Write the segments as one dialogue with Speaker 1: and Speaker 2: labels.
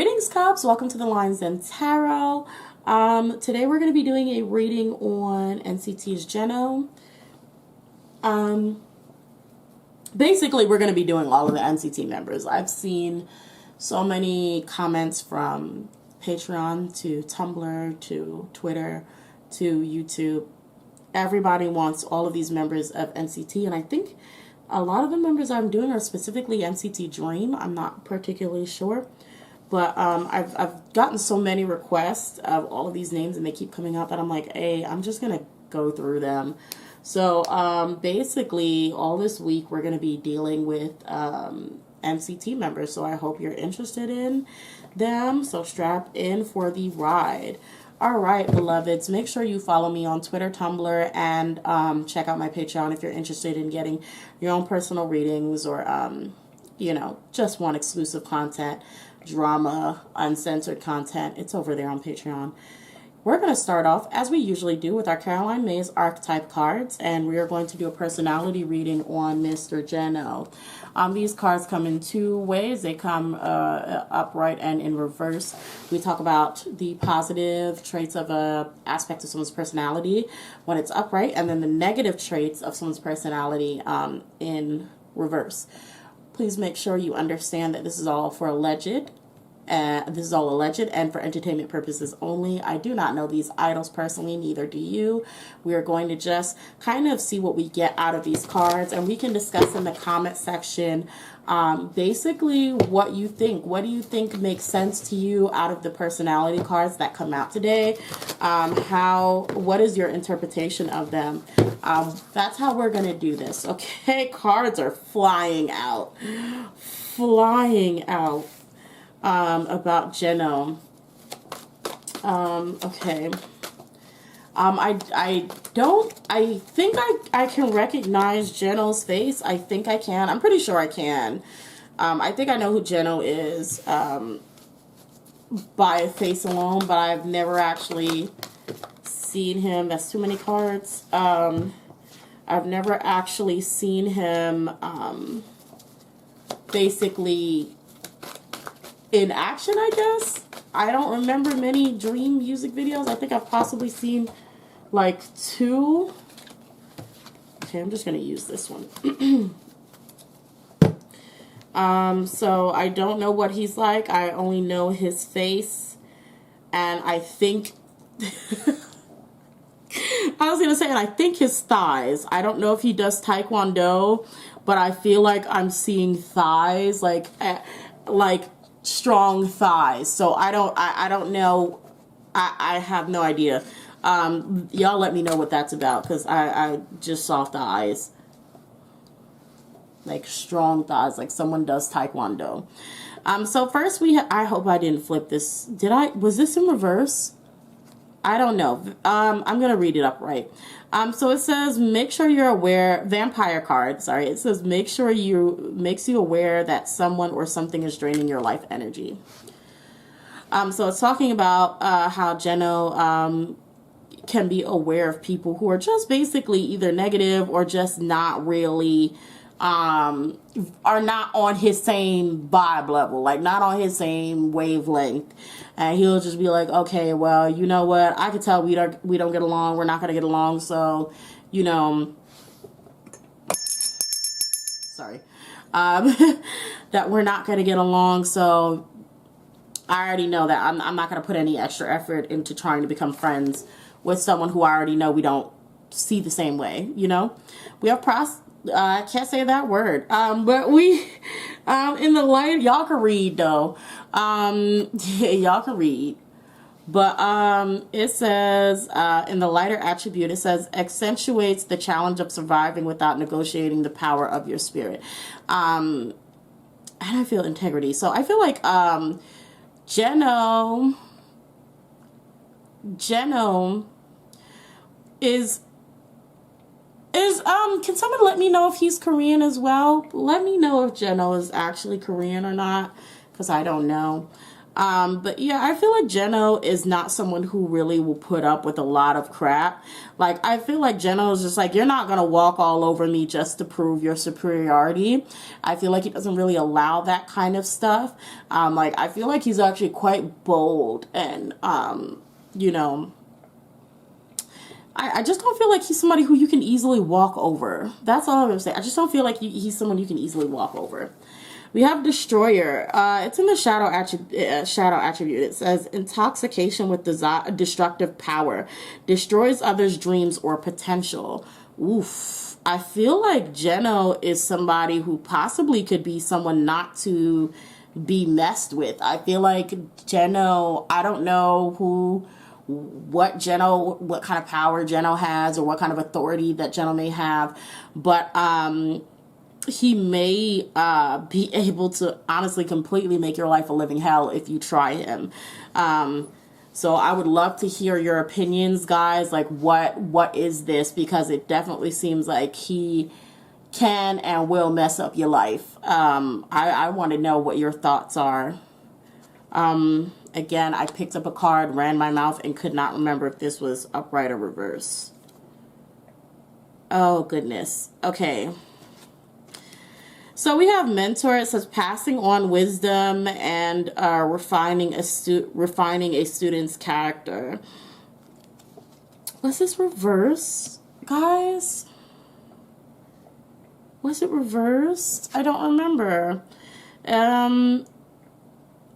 Speaker 1: Greetings, Cubs. Welcome to the Lines and Tarot. Today we're going to be doing a reading on NCT's Jeno. Basically, we're going to be doing all of the NCT members. I've seen so many comments from Patreon to Tumblr to Twitter to YouTube. Everybody wants all of these members of NCT, and I think a lot of the members I'm doing are specifically NCT Dream. I'm not particularly sure. But I've gotten so many requests of all of these names, and they keep coming up that I'm like, hey, I'm just going to go through them. So basically, all this week, we're going to be dealing with NCT members. So I hope you're interested in them. So strap in for the ride. All right, beloveds, make sure you follow me on Twitter, Tumblr, and check out my Patreon if you're interested in getting your own personal readings or, you know, just want exclusive content. Drama, uncensored content. It's over there on Patreon. We're going to start off, as we usually do, with our Caroline Myss archetype cards, and we are going to do a personality reading on Mr. Jeno. These cards come in two ways. They come upright and in reverse. We talk about the positive traits of a aspect of someone's personality when it's upright, and then the negative traits of someone's personality in reverse. Please make sure you understand that this is all for alleged. This is all alleged and for entertainment purposes only. I do not know these idols personally, neither do you. We are going to just kind of see what we get out of these cards, and we can discuss in the comment section basically what you think. What do you think makes sense to you out of the personality cards that come out today? What is your interpretation of them? That's how we're going to do this. Okay, cards are flying out. About Jeno. Okay. I think I can recognize Jeno's face. I think I can. I'm pretty sure I can. I think I know who Jeno is, by face alone, but I've never actually seen him. That's too many cards. I've never actually seen him, basically in action, I guess. I don't remember many Dream music videos. I think I've possibly seen like 2. Okay, I'm just going to use this one. So I don't know what he's like. I only know his face. And I think... I was going to say, and I think his thighs. I don't know if he does Taekwondo, but I feel like I'm seeing thighs, like strong thighs. So I don't know. I have no idea. Y'all let me know what that's about, because I just saw thighs. Like strong thighs, like someone does Taekwondo. So first I hope I didn't flip this. Was this in reverse? I don't know. I'm going to read it upright. So it says, make sure you're aware, vampire card, sorry. It says, makes you aware that someone or something is draining your life energy. So it's talking about how Jeno can be aware of people who are just basically either negative or just not really, are not on his same vibe level, like not on his same wavelength. And he'll just be like, okay, well, you know what? I can tell we don't get along. We're not going to get along. So, you know, sorry, that we're not going to get along. So I already know that I'm not going to put any extra effort into trying to become friends with someone who I already know we don't see the same way. You know, we have I can't say that word. But we, in the light, y'all can read though. Yeah, y'all can read. But, it says, in the lighter attribute, it says, accentuates the challenge of surviving without negotiating the power of your spirit. And I feel integrity. So I feel like, Jeno can someone let me know if he's Korean as well? Let me know if Jeno is actually Korean or not, because I don't know. But yeah, I feel like Jeno is not someone who really will put up with a lot of crap. Like, I feel like Jeno is just like, you're not going to walk all over me just to prove your superiority. I feel like he doesn't really allow that kind of stuff. Like, I feel like he's actually quite bold and, you know, I just don't feel like he's somebody who you can easily walk over. That's all I'm going to say. I just don't feel like he's someone you can easily walk over. We have Destroyer. It's in the shadow attribute. It says intoxication with destructive power. Destroys others' dreams or potential. Oof. I feel like Jeno is somebody who possibly could be someone not to be messed with. I feel like Jeno, I don't know what kind of power Jeno has or what kind of authority that Jeno may have, but he may be able to honestly completely make your life a living hell if you try him. So I would love to hear your opinions, guys. Like, what is this? Because it definitely seems like he can and will mess up your life. I want to know what your thoughts are. Again, I picked up a card, ran my mouth, and could not remember if this was upright or reverse. Oh, goodness. Okay. So we have mentor. It says passing on wisdom and refining a student's character. Was this reverse, guys? Was it reversed? I don't remember.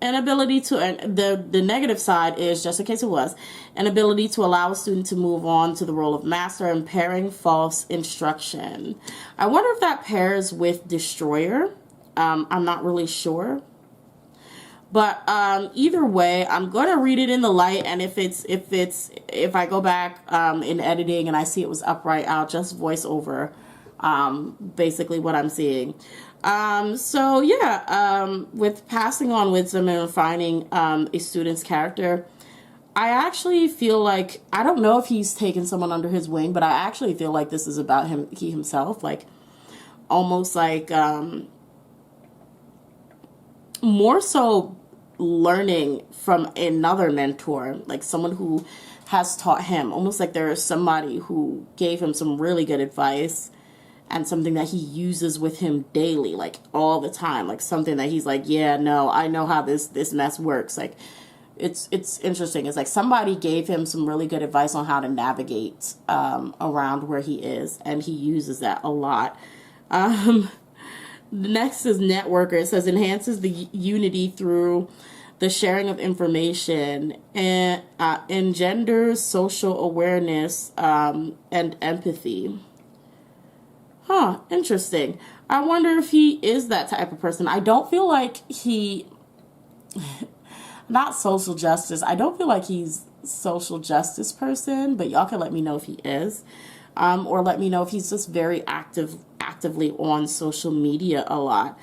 Speaker 1: An ability to, the negative side is, just in case it was, an ability to allow a student to move on to the role of master, impairing false instruction. I wonder if that pairs with Destroyer. I'm not really sure. But either way, I'm going to read it in the light, and if I go back in editing and I see it was upright, I'll just voice over basically what I'm seeing. So yeah, with passing on wisdom and refining a student's character, I actually feel like, I don't know if he's taken someone under his wing, but I actually feel like this is about he himself, like almost like more so learning from another mentor, like someone who has taught him, almost like there is somebody who gave him some really good advice and something that he uses with him daily, like all the time, like something that he's like, yeah, no, I know how this mess works. Like, it's interesting. It's like somebody gave him some really good advice on how to navigate around where he is, and he uses that a lot. Next is networker. It says enhances the unity through the sharing of information and engenders social awareness and empathy. Huh, interesting. I wonder if he is that type of person. I don't feel like not social justice. I don't feel like he's social justice person, but y'all can let me know if he is. Or let me know if he's just very actively on social media a lot.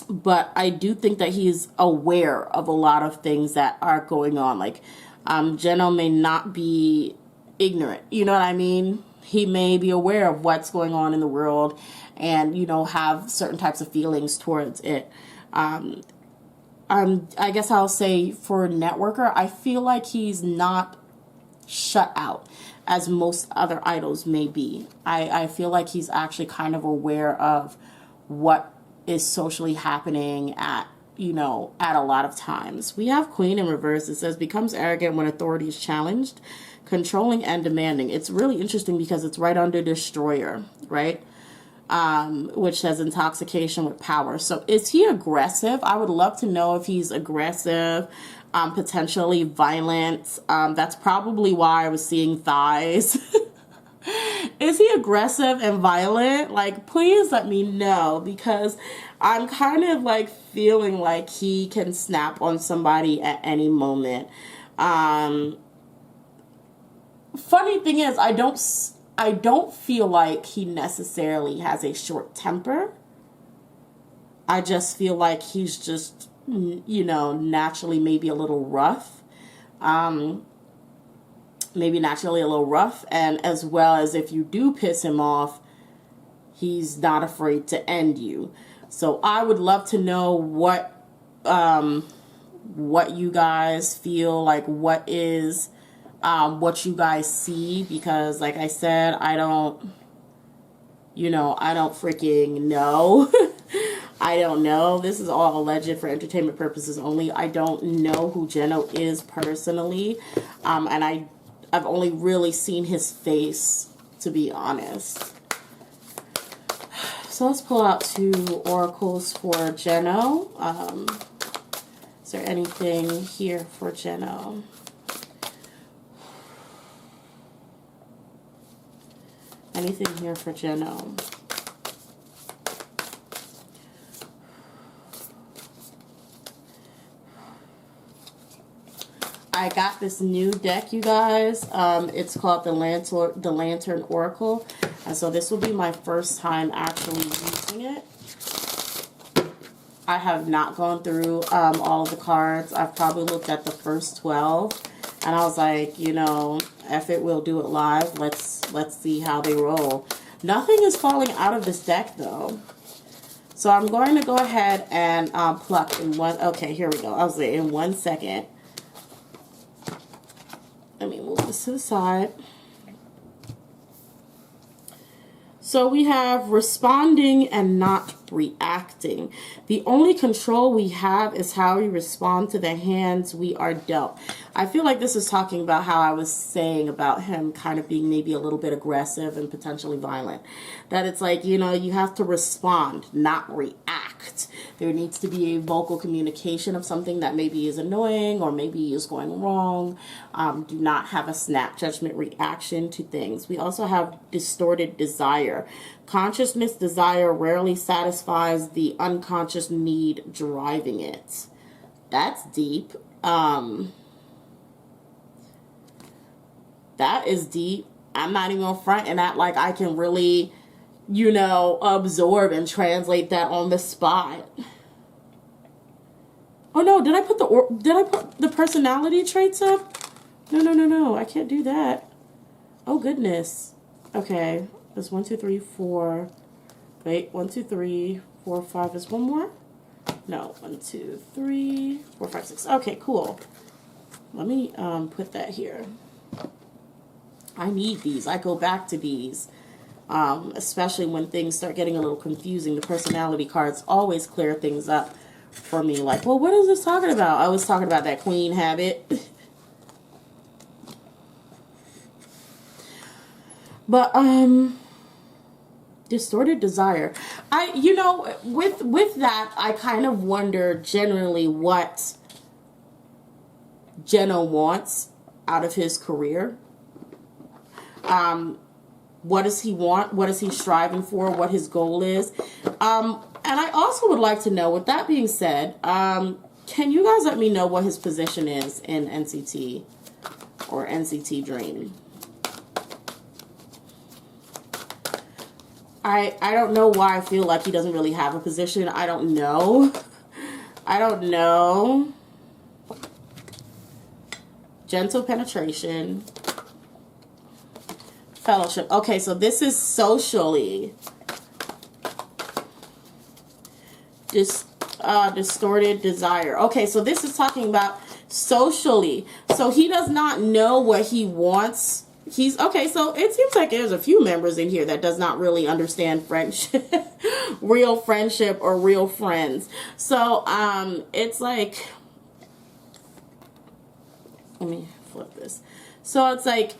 Speaker 1: But I do think that he's aware of a lot of things that are going on. Like, Jeno may not be ignorant. You know what I mean? He may be aware of what's going on in the world and, you know, have certain types of feelings towards it. I guess I'll say for networker, I feel like he's not shut out as most other idols may be. I feel like he's actually kind of aware of what is socially happening at a lot of times. We have Queen in reverse. It says becomes arrogant when authority is challenged, controlling and demanding. It's really interesting because it's right under Destroyer, right? Which says intoxication with power. So is he aggressive? I would love to know if he's aggressive, potentially violent. That's probably why I was seeing thighs. Is he aggressive and violent? Like, please let me know, because I'm kind of like feeling like he can snap on somebody at any moment. Funny thing is, I don't feel like he necessarily has a short temper. I just feel like he's just, naturally maybe a little rough. Maybe naturally a little rough. And as well as if you do piss him off, he's not afraid to end you. So I would love to know what what you guys feel, like what is what you guys see, because like I said, I don't freaking know. I don't know. This is all alleged for entertainment purposes only. I don't know who Jeno is personally. And I've only really seen his face, to be honest. So let's pull out 2 oracles for Jeno. Is there anything here for Jeno? Anything here for Jeno? I got this new deck, you guys. It's called the Lantern Oracle. And so this will be my first time actually using it. I have not gone through all of the cards. I've probably looked at the first 12. And I was like, F it, we'll do it live. Let's see how they roll. Nothing is falling out of this deck, though. So I'm going to go ahead and pluck in one. Okay, here we go. I was like, in 1 second. Let me move this to the side. So we have responding and not reacting. The only control we have is how we respond to the hands we are dealt. I feel like this is talking about how I was saying about him kind of being maybe a little bit aggressive and potentially violent. That it's like, you have to respond, not react. There needs to be a vocal communication of something that maybe is annoying or maybe is going wrong. Do not have a snap judgment reaction to things. We also have distorted desire. Consciousness desire rarely satisfies the unconscious need driving it. That's deep. That is deep. I'm not even fronting that like I can really, absorb and translate that on the spot. Oh no, did I put the personality traits up? No. I can't do that. Oh goodness. Okay. There's 1, 2, 3, 4. Wait, 1, 2, 3, 4, 5. Is one more? No, 1, 2, 3, 4, 5, 6. Okay, cool. Let me put that here. I need these. I go back to these, especially when things start getting a little confusing. The personality cards always clear things up for me. Like, well, what is this talking about? I was talking about that queen habit. But distorted desire. With that, I kind of wonder generally what Jeno wants out of his career. What does he want? What is he striving for? What his goal is? And I also would like to know, with that being said, can you guys let me know what his position is in NCT or NCT Dream? I don't know why I feel like he doesn't really have a position. I don't know. Gentle penetration. Fellowship. Okay, so this is socially. Distorted desire. Okay, so this is talking about socially. So he does not know what he wants. Okay, so it seems like there's a few members in here that does not really understand friendship, real friendship or real friends. So, it's like, let me flip this. So it's like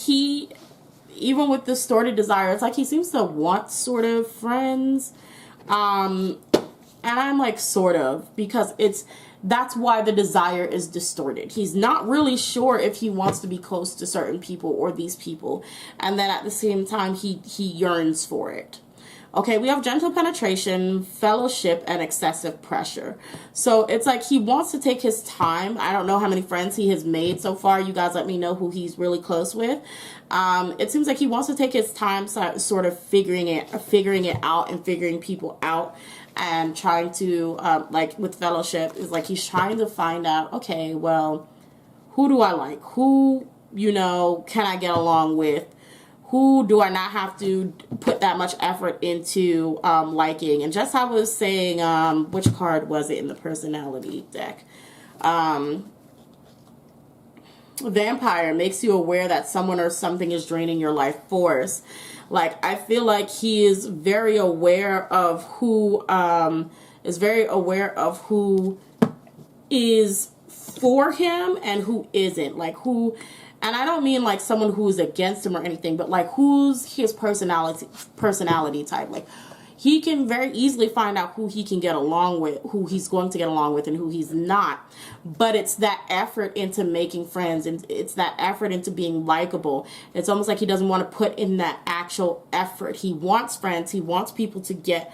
Speaker 1: even with distorted desire, it's like he seems to want sort of friends. And I'm like, sort of, because that's why the desire is distorted. He's not really sure if he wants to be close to certain people or these people. And then at the same time, he yearns for it. Okay, we have gentle penetration, fellowship, and excessive pressure. So it's like he wants to take his time. I don't know how many friends he has made so far. You guys let me know who he's really close with. It seems like he wants to take his time sort of figuring it out and figuring people out. And trying to, like with fellowship, is like he's trying to find out, okay, well, who do I like? Who, can I get along with? who do I not have to put that much effort into liking? And just I was saying, which card was it in the personality deck? Vampire makes you aware that someone or something is draining your life force. Like, I feel like he is very aware of who is for him and who isn't. Like, who, and I don't mean like someone who's against him or anything, but like who's his personality type. Like, he can very easily find out who he can get along with, who he's going to get along with, and who he's not. But it's that effort into making friends, and it's that effort into being likable. It's almost like he doesn't want to put in that actual effort. He wants friends. He wants people to get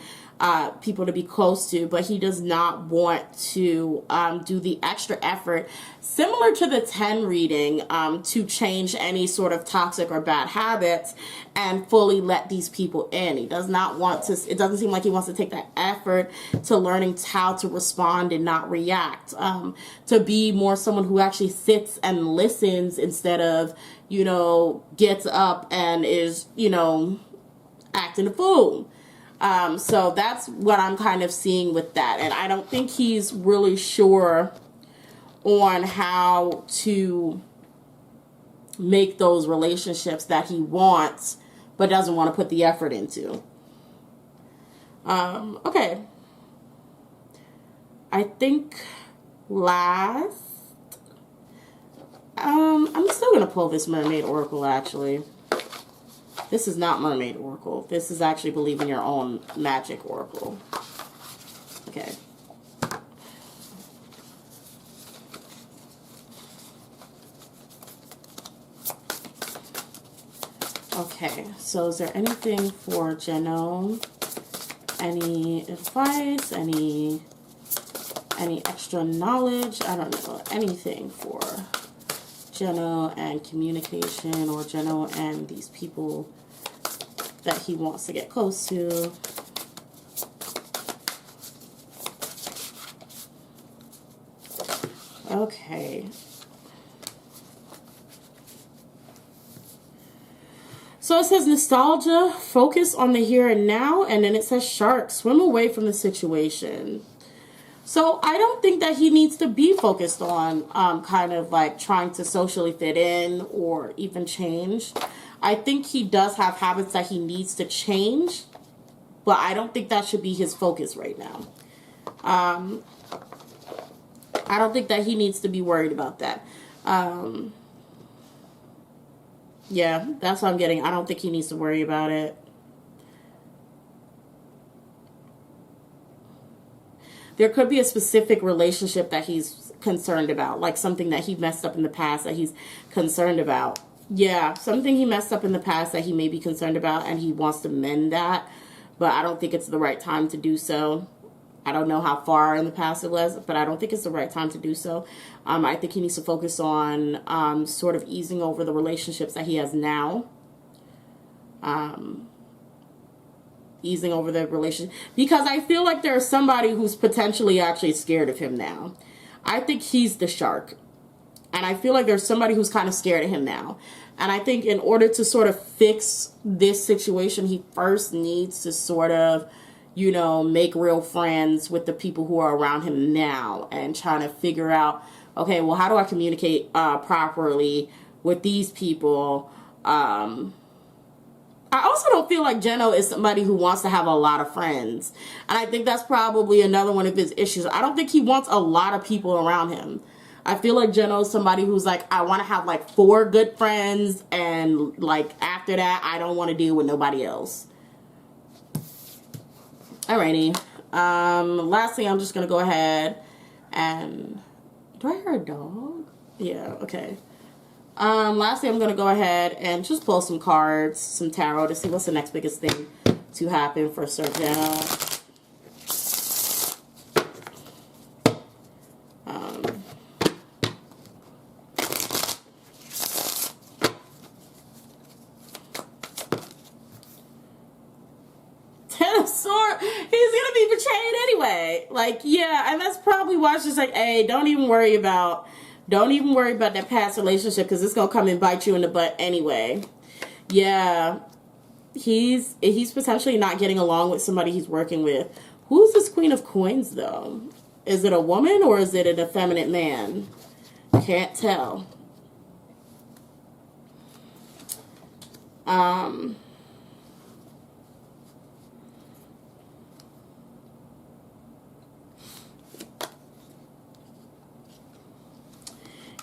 Speaker 1: people to be close to, but he does not want to do the extra effort, similar to the 10 reading, to change any sort of toxic or bad habits and fully let these people in. He does not want to, it doesn't seem like he wants to take that effort to learning how to respond and not react, to be more someone who actually sits and listens instead of, you know, gets up and is, you know, acting a fool. So that's what I'm kind of seeing with that. And I don't think he's really sure on how to make those relationships that he wants, but doesn't want to put the effort into. Okay. I think last, I'm still going to pull this Mermaid Oracle, actually. This is not Mermaid Oracle. This is actually Believe in Your Own Magic Oracle. Okay. Okay, so is there anything for Jeno? Any advice? Any extra knowledge? I don't know. Anything for Jeno and communication, or Jeno and these people that he wants to get close to. Okay. So it says nostalgia, focus on the here and now, and then it says shark, swim away from the situation. So I don't think that he needs to be focused on kind of like trying to socially fit in or even change. I think he does have habits that he needs to change, but I don't think that should be his focus right now. I don't think that he needs to be worried about that. Yeah, that's what I'm getting. I don't think he needs to worry about it. There could be a specific relationship that he's concerned about, like something that he messed up in the past that he's concerned about. Yeah, something he messed up in the past that he may be concerned about, and he wants to mend that, but I don't think it's the right time to do so. I don't know how far in the past it was, but I don't think it's the right time to do so. I think he needs to focus on sort of easing over the relationships that he has now. Easing over the relationship, because I feel like there's somebody who's potentially actually scared of him now. I think he's the shark, and I feel like there's somebody who's kind of scared of him now. And I think in order to sort of fix this situation, he first needs to sort of, you know, make real friends with the people who are around him now, and trying to figure out, okay, well, how do I communicate properly with these people? I also don't feel like Jeno is somebody who wants to have a lot of friends. And I think that's probably another one of his issues. I don't think he wants a lot of people around him. I feel like Jeno is somebody who's like, I want to have like 4 good friends, and like after that, I don't want to deal with nobody else. Alrighty. Lastly, I'm just going to go ahead and... Do I hear a dog? Yeah, okay. Lastly, I'm going to go ahead and just pull some cards, some tarot, to see what's the next biggest thing to happen for Sir Jeno. Ten of Swords. He's going to be betrayed anyway. Like, yeah, and that's probably why it's just like, hey, don't even worry about that past relationship, because it's going to come and bite you in the butt anyway. Yeah, he's potentially not getting along with somebody he's working with. Who's this Queen of Coins, though? Is it a woman or is it an effeminate man? Can't tell.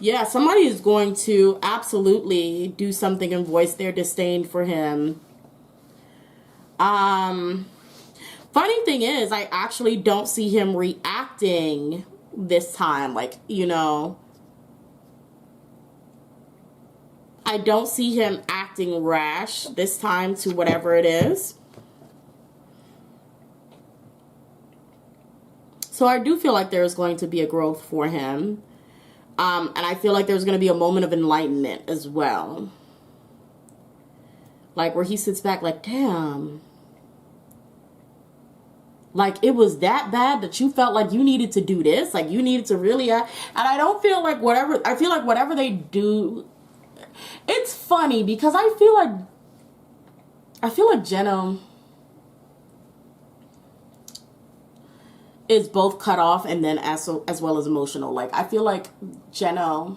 Speaker 1: Yeah, somebody is going to absolutely do something and voice their disdain for him. Funny thing is, I actually don't see him reacting this time. Like, you know, I don't see him acting rash this time to whatever it is. So I do feel like there's going to be a growth for him. And I feel like there's going to be a moment of enlightenment as well. Like where he sits back like, damn. Like it was that bad that you felt like you needed to do this. Like you needed to really, and I don't feel like I feel like whatever they do, it's funny because I feel like Jeno is both cut off and then as well as emotional. Like I feel like Jeno,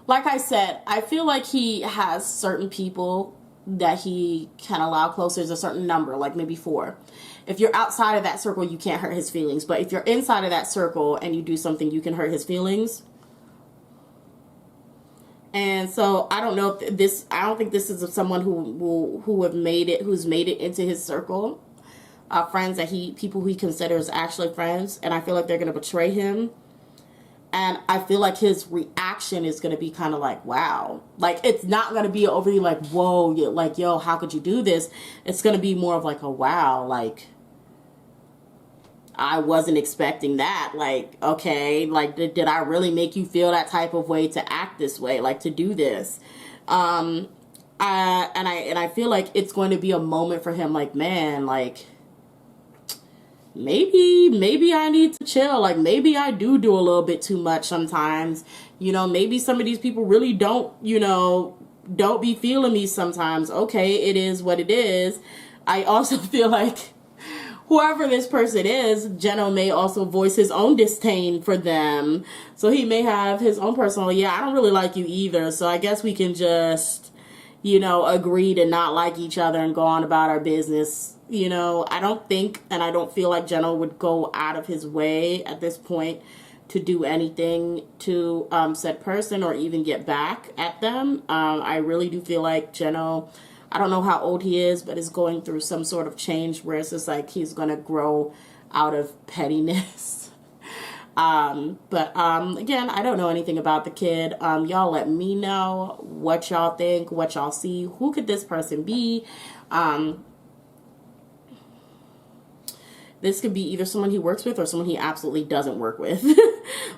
Speaker 1: like I said, I feel like he has certain people that he can allow closer. There's a certain number, like maybe 4. If you're outside of that circle, you can't hurt his feelings. But if you're inside of that circle and you do something, you can hurt his feelings. And so I don't know if this, I don't think this is someone who's made it into his circle. Friends that people who he considers actually friends. And I feel like they're going to betray him. And I feel like his reaction is going to be kind of like, wow. Like, it's not going to be overly like, whoa, like, yo, how could you do this? It's going to be more of like a wow, like, I wasn't expecting that. Like, okay, like, did I really make you feel that type of way to act this way, like, to do this? And I feel like it's going to be a moment for him, like, man, like, maybe I need to chill. Like, maybe I do a little bit too much sometimes. You know, maybe some of these people really don't be feeling me sometimes. Okay, it is what it is. I also feel like whoever this person is, Jeno may also voice his own disdain for them. So he may have his own personal, yeah, I don't really like you either. So I guess we can just, agree to not like each other and go on about our business. I don't think and I don't feel like Jeno would go out of his way at this point to do anything to said person or even get back at them. I really do feel like Jeno, I don't know how old he is, but is going through some sort of change where it's just like he's going to grow out of pettiness. But again, I don't know anything about the kid. Y'all let me know what y'all think, what y'all see. Who could this person be? This could be either someone he works with or someone he absolutely doesn't work with.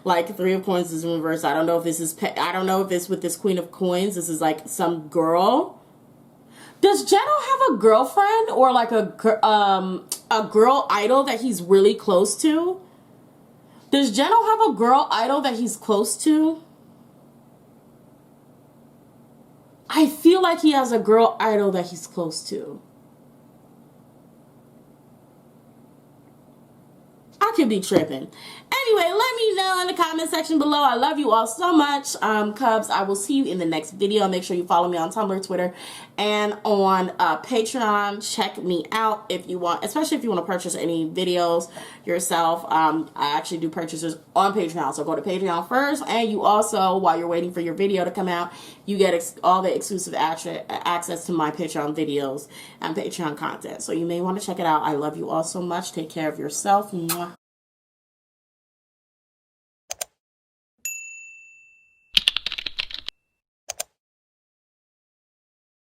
Speaker 1: Like 3 of Coins is in reverse. I don't know if this is, I don't know if it's with this Queen of Coins. This is like some girl. Does Jeno have a girlfriend or like a girl idol that he's really close to? Does Jeno have a girl idol that he's close to? I feel like he has a girl idol that he's close to. I could be tripping. Anyway, let me know in the comment section below. I love you all so much. Cubs, I will see you in the next video. Make sure you follow me on Tumblr, Twitter, and on Patreon. Check me out if you want, especially if you want to purchase any videos yourself. I actually do purchases on Patreon. So go to Patreon first. And you also, while you're waiting for your video to come out, you get all the exclusive access to my Patreon videos and Patreon content. So you may want to check it out. I love you all so much. Take care of yourself. Mwah.